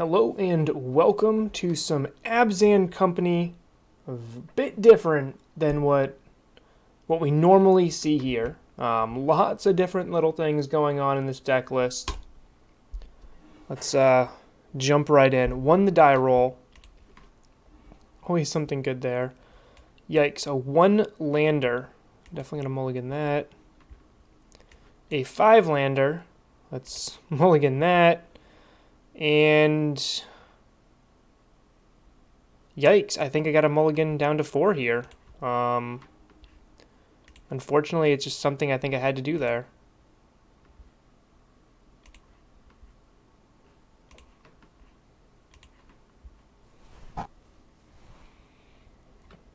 Hello and welcome to some Abzan Company, a bit different than what we normally see here. Lots of different little things going on in this deck list. Let's jump right in. Won the die roll. Always something good there. Yikes, a 1 lander. Definitely gonna mulligan that. A 5 lander. Let's mulligan that. And yikes, I think I got a mulligan down to 4 here. Unfortunately, it's just something I think I had to do there.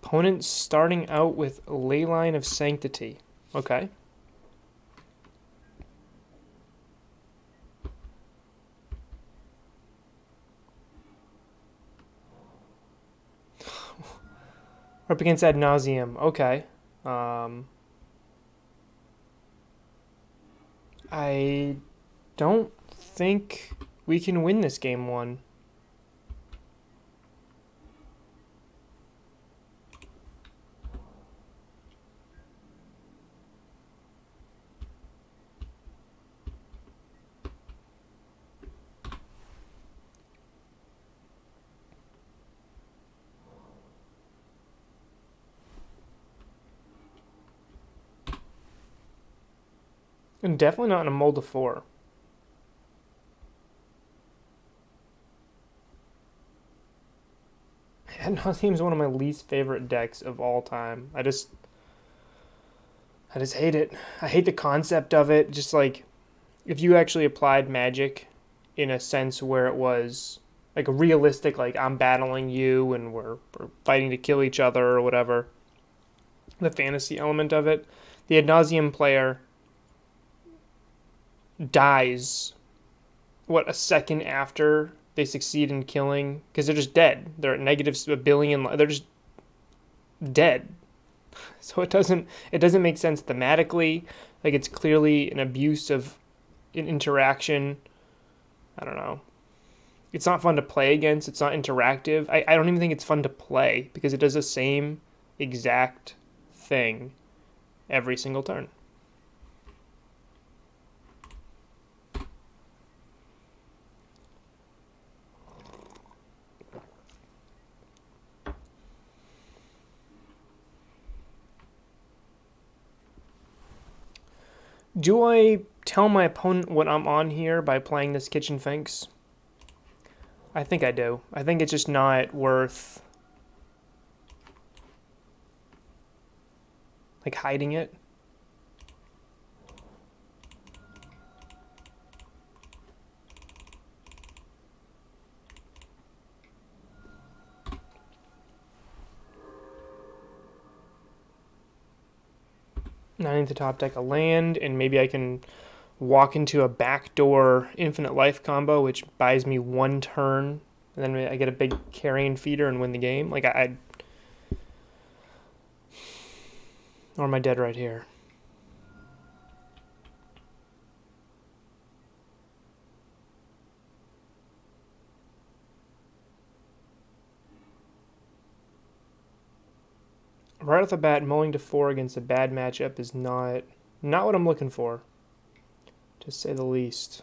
Opponent starting out with Leyline of Sanctity. Okay. We're up against Nauseum. Okay. I don't think we can win this game 1. And definitely not in a mold of 4. Nauseum is one of my least favorite decks of all time. I just hate it. I hate the concept of it. Just like if you actually applied Magic in a sense where it was like a realistic, like I'm battling you and we're fighting to kill each other or whatever. The fantasy element of it. The Ad Nauseam player dies, what, a second after they succeed in killing, because they're just dead. They're at negative a billion. They're just dead. So it doesn't make sense thematically. Like it's clearly an abuse of an interaction. I don't know. It's not fun to play against. It's not interactive. I don't even think it's fun to play because it does the same exact thing every single turn. Do I tell my opponent what I'm on here by playing this Kitchen Finks? I think I do. I think it's just not worth like hiding it. I need to top deck a land, and maybe I can walk into a backdoor infinite life combo, which buys me 1 turn, and then I get a big carrion feeder and win the game. Like or am I dead right here? Right off the bat, mulling to 4 against a bad matchup is not what I'm looking for, to say the least.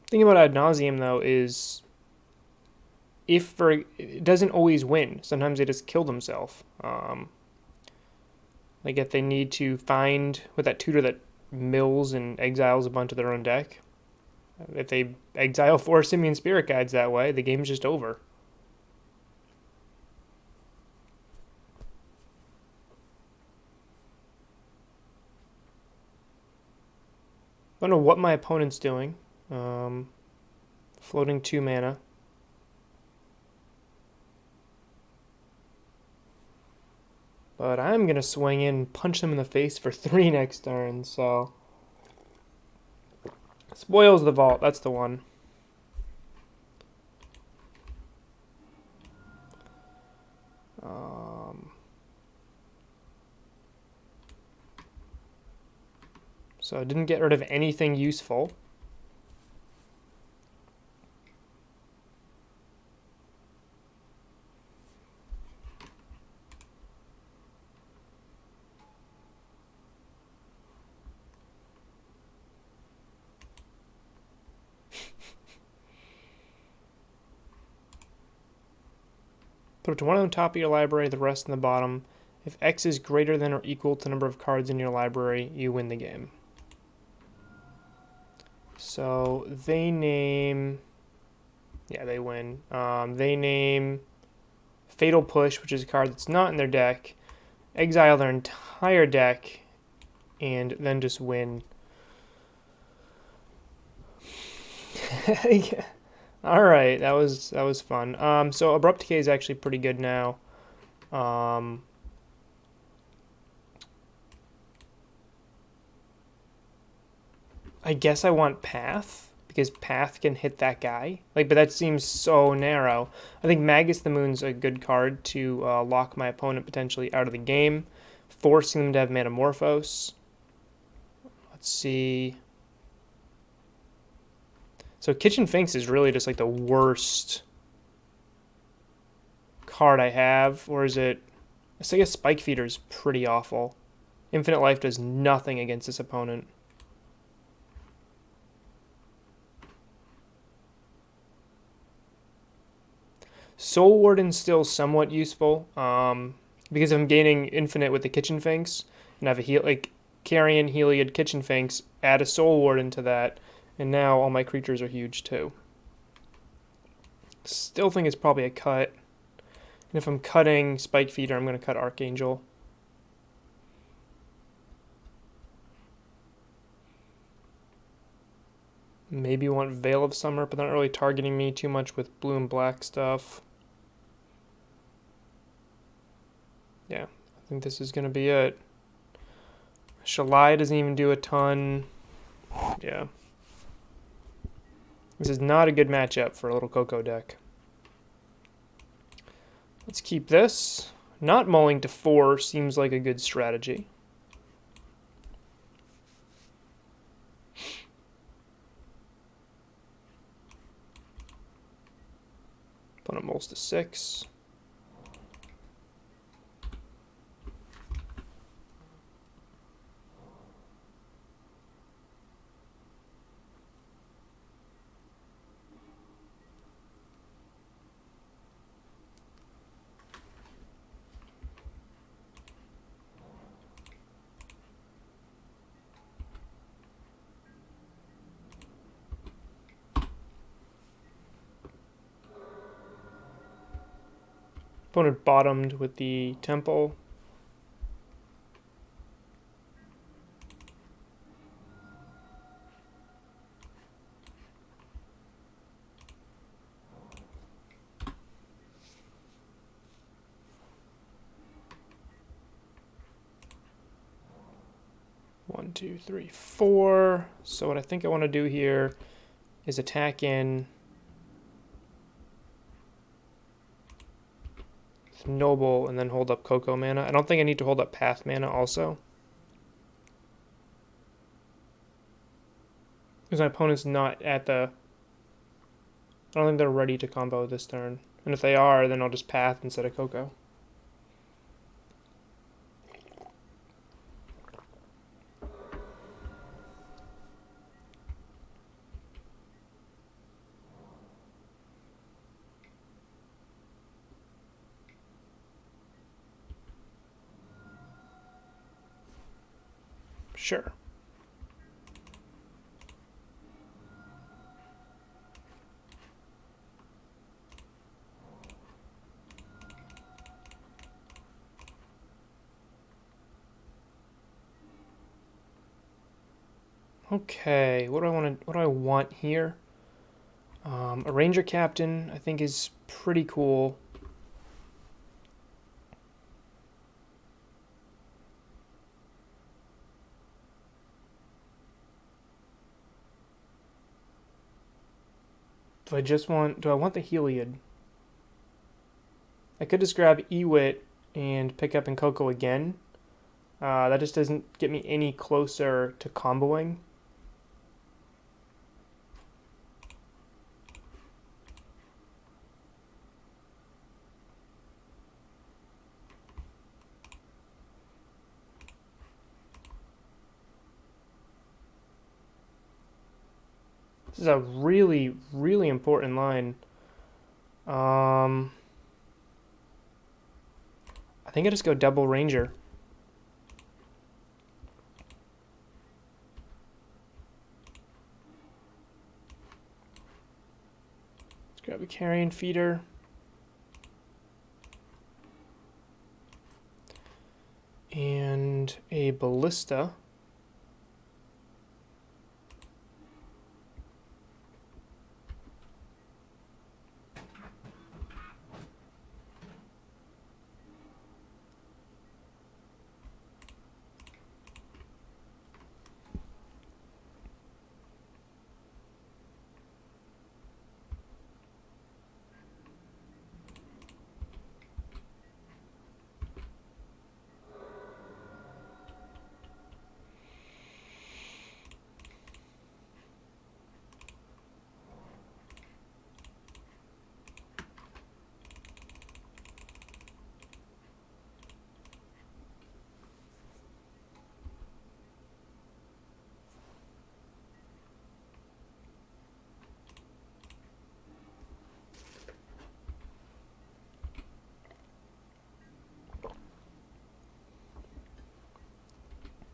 Thing about Ad Nauseam though is it doesn't always win. Sometimes they just kill themselves. Like if they need to find with that tutor that mills and exiles a bunch of their own deck. If they exile 4 Simian Spirit Guides that way, the game's just over. I don't know what my opponent's doing. Floating 2 mana. But I'm going to swing in and punch them in the face for 3 next turn, so... Spoils the Vault, that's the one. So I didn't get rid of anything useful. Put up to one on the top of your library, the rest in the bottom. If X is greater than or equal to the number of cards in your library, you win the game. So they name... Yeah, they win. They name Fatal Push, which is a card that's not in their deck, exile their entire deck, and then just win. Yeah. All right, that was fun. So Abrupt Decay is actually pretty good now. I guess I want Path, because Path can hit that guy. But that seems so narrow. I think Magus the Moon's a good card to lock my opponent potentially out of the game, forcing them to have Metamorphose. Let's see. So Kitchen Finks is really just like the worst card I have, or is it? I guess Spike Feeder is pretty awful. Infinite Life does nothing against this opponent. Soul Warden's still somewhat useful, because I'm gaining Infinite with the Kitchen Finks, and I have a Carrion, Heliod, Kitchen Finks, add a Soul Warden to that, and now all my creatures are huge too. Still think it's probably a cut. And if I'm cutting Spike Feeder, I'm going to cut Archangel. Maybe want Veil of Summer, but they're not really targeting me too much with blue and black stuff. Yeah, I think this is going to be it. Shalai doesn't even do a ton. Yeah. This is not a good matchup for a little Coco deck. Let's keep this. Not mulling to 4 seems like a good strategy. Opponent mulls to 6. Opponent bottomed with the Temple. One, two, three, 4. So what I think I want to do here is attack in Noble and then hold up Coco mana. I don't think I need to hold up Path mana also, because my opponent's not at the... I don't think they're ready to combo this turn. And if they are, then I'll just Path instead of Coco. Sure. Okay, what do I want here? A Ranger Captain, I think, is pretty cool. Do I want the Heliod? I could just grab Ewit and pick up Coco again. That just doesn't get me any closer to comboing. This is a really, really important line. I think I just go double Ranger. Let's grab a Carrion Feeder. And a Ballista.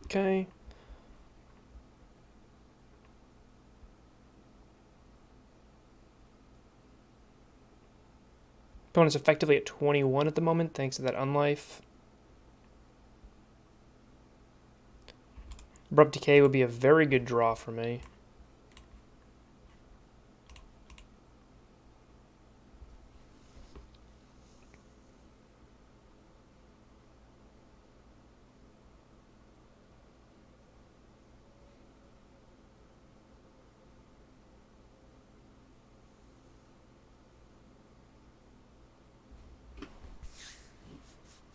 Okay. Opponent's effectively at 21 at the moment, thanks to that unlife. Abrupt Decay would be a very good draw for me.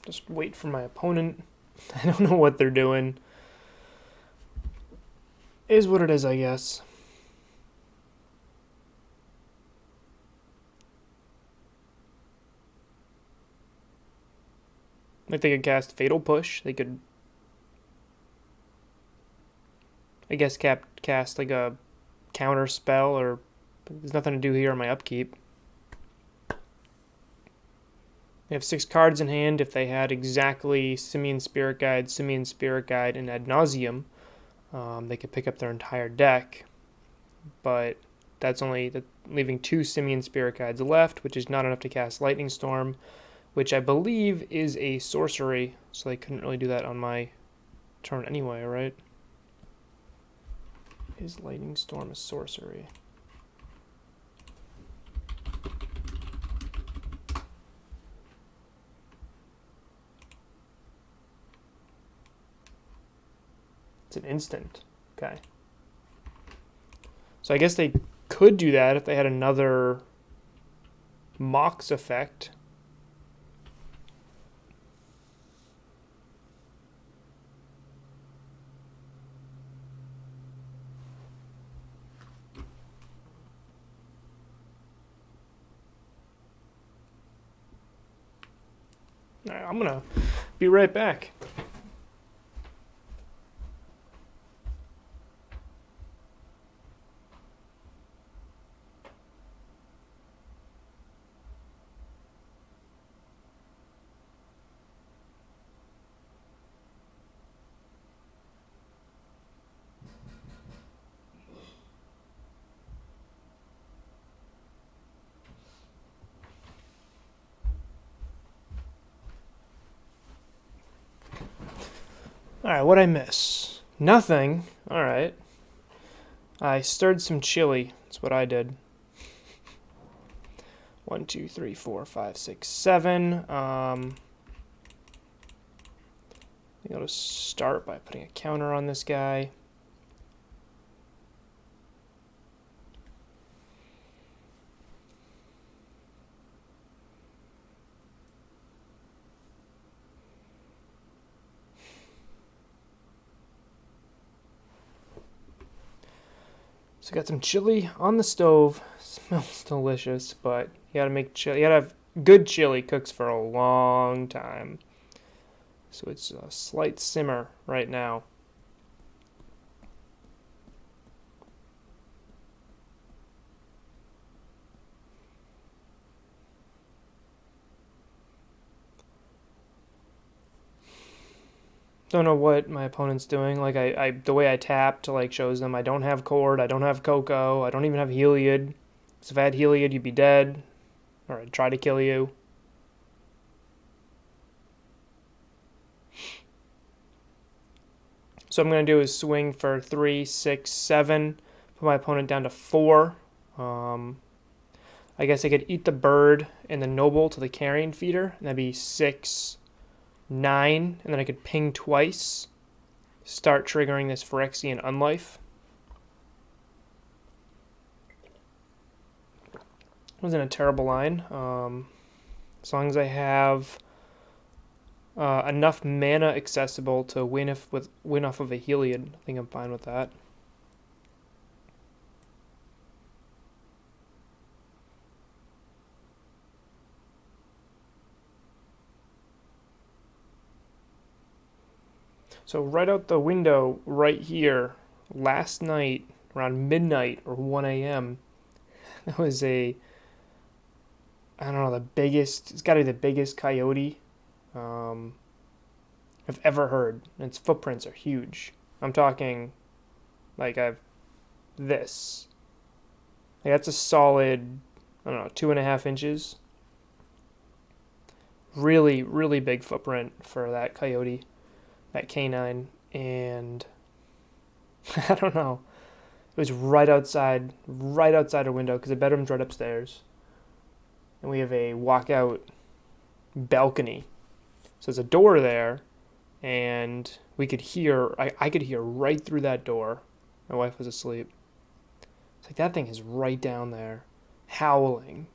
Just wait for my opponent. I don't know what they're doing. Is what it is, I guess. Like they could cast Fatal Push. They could, I guess, cast like a counter spell, or there's nothing to do here on my upkeep. They have 6 cards in hand. If they had exactly Simian Spirit Guide, and Ad Nauseum, they could pick up their entire deck. But that's only leaving 2 Simian Spirit Guides left, which is not enough to cast Lightning Storm, which I believe is a sorcery, so they couldn't really do that on my turn anyway, right? Is Lightning Storm a sorcery? It's an instant. Okay. So I guess they could do that if they had another Mox effect. All right, I'm gonna be right back. Alright, what'd I miss? Nothing. Alright. I stirred some chili. That's what I did. 1, 2, 3, 4, 5, 6, 7. I'm going to start by putting a counter on this guy. So got some chili on the stove. Smells delicious, but you gotta make chili. You gotta have good chili. Cooks for a long time. So it's a slight simmer right now. Don't know what my opponent's doing. Like the way I tapped like shows them I don't have Cord, I don't have Coco, I don't even have Heliod. So if I had Heliod, you'd be dead, or I'd try to kill you. So what I'm gonna do is swing for 3, 6, 7. Put my opponent down to 4. I guess I could eat the bird and the noble to the carrion feeder, and that'd be 6, 9, and then I could ping twice, start triggering this Phyrexian Unlife. Wasn't a terrible line. As long as I have enough mana accessible to win off of a Heliod, I think I'm fine with that. So right out the window right here, last night around midnight or 1 a.m., that was I don't know, it's got to be the biggest coyote I've ever heard. And its footprints are huge. I'm talking like this. Like that's a solid, I don't know, 2.5 inches. Really, really big footprint for that coyote. That canine, and I don't know. It was right outside a window because the bedroom's right upstairs, and we have a walkout balcony. So there's a door there, and we could hear. I could hear right through that door. My wife was asleep. It's like that thing is right down there, howling.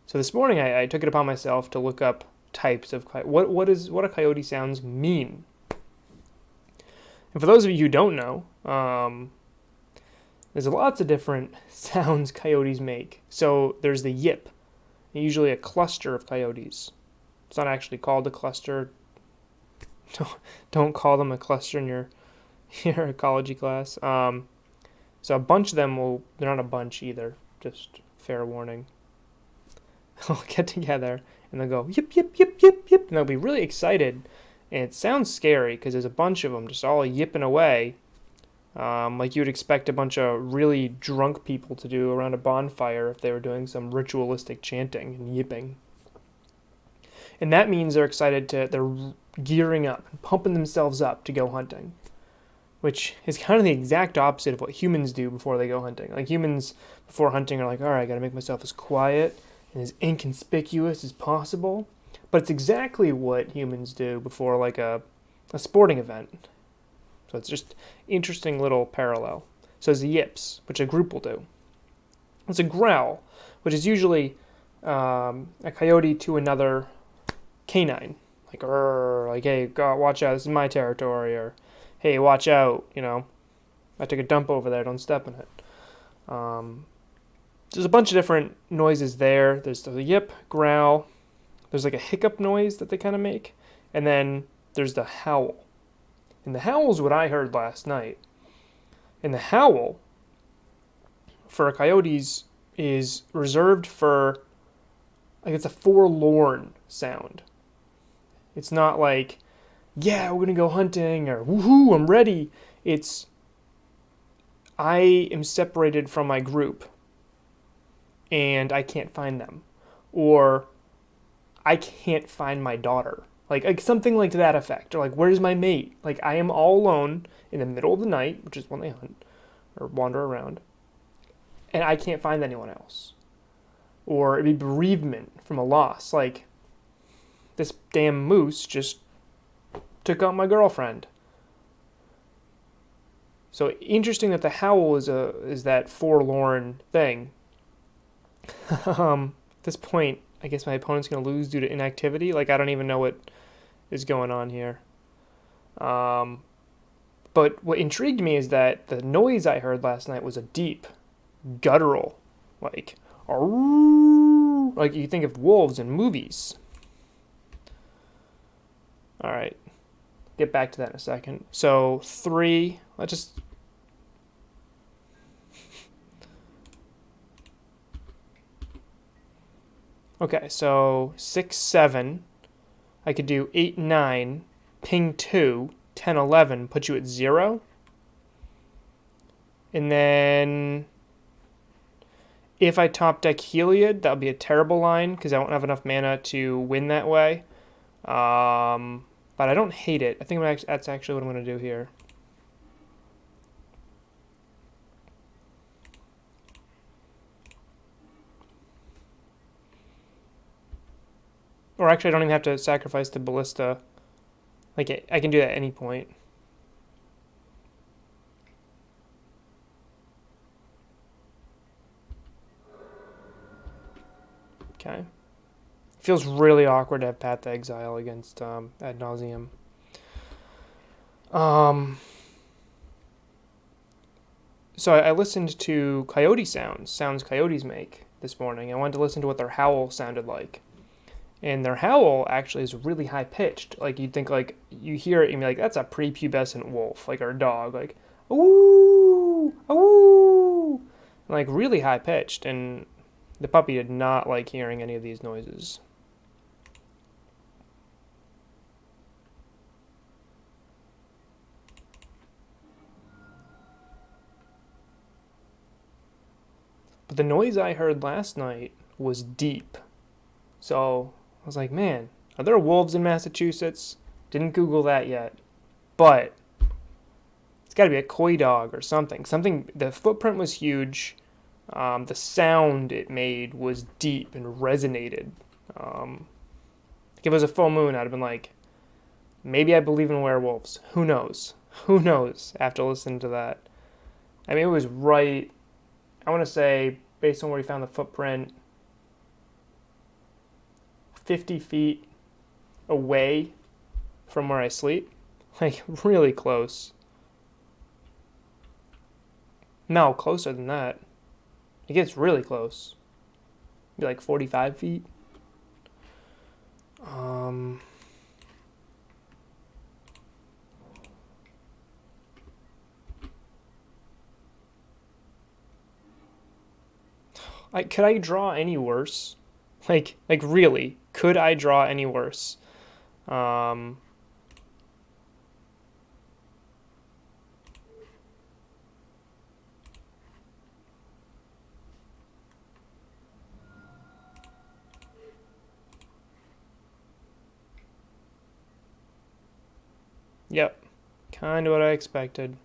So this morning I took it upon myself to look up types of what a coyote sounds mean. And for those of you who don't know, there's lots of different sounds coyotes make. So there's the yip, usually a cluster of coyotes. It's not actually called a cluster. Don't call them a cluster in your ecology class. So a bunch of them they're not a bunch either, just fair warning. They'll get together and they'll go yip, yip, yip, yip, yip, and they'll be really excited. And it sounds scary because there's a bunch of them just all yipping away, like you would expect a bunch of really drunk people to do around a bonfire if they were doing some ritualistic chanting and yipping. And that means they're they're gearing up and pumping themselves up to go hunting, which is kind of the exact opposite of what humans do before they go hunting. Like humans before hunting are like, all right, I got to make myself as quiet and as inconspicuous as possible. But it's exactly what humans do before like a sporting event. So it's just interesting little parallel. So there's the yips, which a group will do. It's a growl, which is usually a coyote to another canine. Like, hey, God, watch out, this is my territory. Or, hey, watch out, I took a dump over there, don't step in it. There's a bunch of different noises there. There's the yip, growl. There's like a hiccup noise that they kind of make. And then there's the howl. And the howl's what I heard last night. And the howl for coyotes is reserved for, like, it's a forlorn sound. It's not like, yeah, we're going to go hunting, or woohoo, I'm ready. It's, I am separated from my group and I can't find them. Or I can't find my daughter. Like something like to that effect. Or like, where's my mate? Like, I am all alone in the middle of the night, which is when they hunt or wander around, and I can't find anyone else. or it'd be bereavement from a loss. Like, this damn moose just took out my girlfriend. So interesting that the howl is that forlorn thing. At this point, I guess my opponent's going to lose due to inactivity. Like, I don't even know what is going on here. But what intrigued me is that the noise I heard last night was a deep, guttural, like you think of wolves in movies. All right, get back to that in a second. So 3, let's just... Okay, so 6, 7. I could do 8, 9, ping 2, 10, 11, put you at 0. And then if I top deck Heliod, that would be a terrible line because I won't have enough mana to win that way. But I don't hate it. I think that's actually what I'm going to do here. Or actually, I don't even have to sacrifice the Ballista. Like, I can do that at any point. Okay. Feels really awkward to have Path to Exile against Ad Nauseum. So I listened to coyote sounds coyotes make this morning. I wanted to listen to what their howl sounded like. And their howl actually is really high pitched. Like, you'd think, like, you hear it and be like, that's a prepubescent wolf, like, or a dog, like, ooh, ooh, like, really high pitched. And the puppy did not like hearing any of these noises. But the noise I heard last night was deep. So I was like, man, are there wolves in Massachusetts? Didn't Google that yet. But it's got to be a CoyDog or something. The footprint was huge. The sound it made was deep and resonated. If it was a full moon, I'd have been like, maybe I believe in werewolves. Who knows? Who knows after listening to that? I mean, it was right, I want to say, based on where we found the footprint, 50 feet away from where I sleep. Like, really close. No, closer than that. It gets really close. Maybe like 45 feet. Could I draw any worse? Like really, could I draw any worse? Yep, kind of what I expected.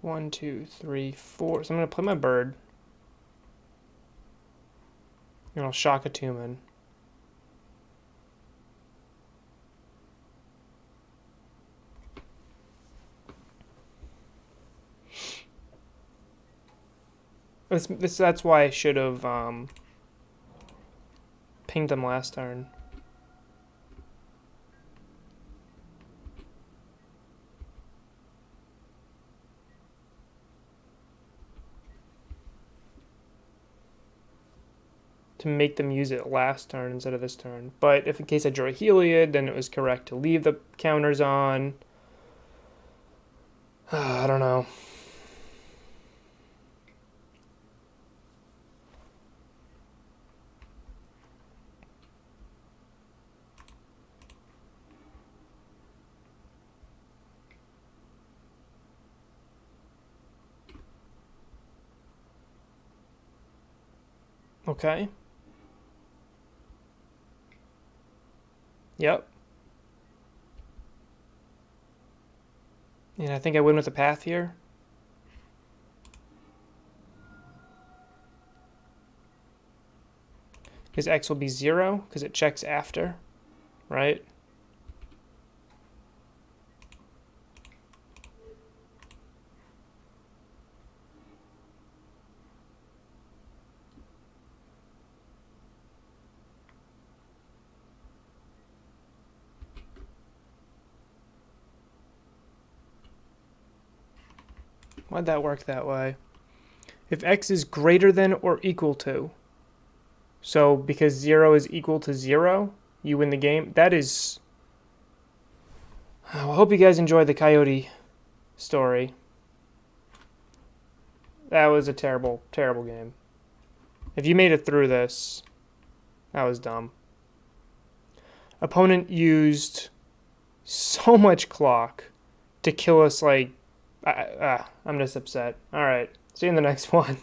1, 2, 3, 4. So I'm going to play my bird. And I'll shock a Tumen. That's why I should have pinged them last turn. To make them use it last turn instead of this turn. But if in case I drew a Heliod, then it was correct to leave the counters on. I don't know. Okay. Yep. And I think I win with a path here. because x will be 0 because it checks after, right? Why'd that work that way? If x is greater than or equal to, so because 0 is equal to 0, you win the game. That is... I hope you guys enjoyed the coyote story. That was a terrible, terrible game. If you made it through this, that was dumb. Opponent used so much clock to kill us, like... I'm just upset. Alright, see you in the next one.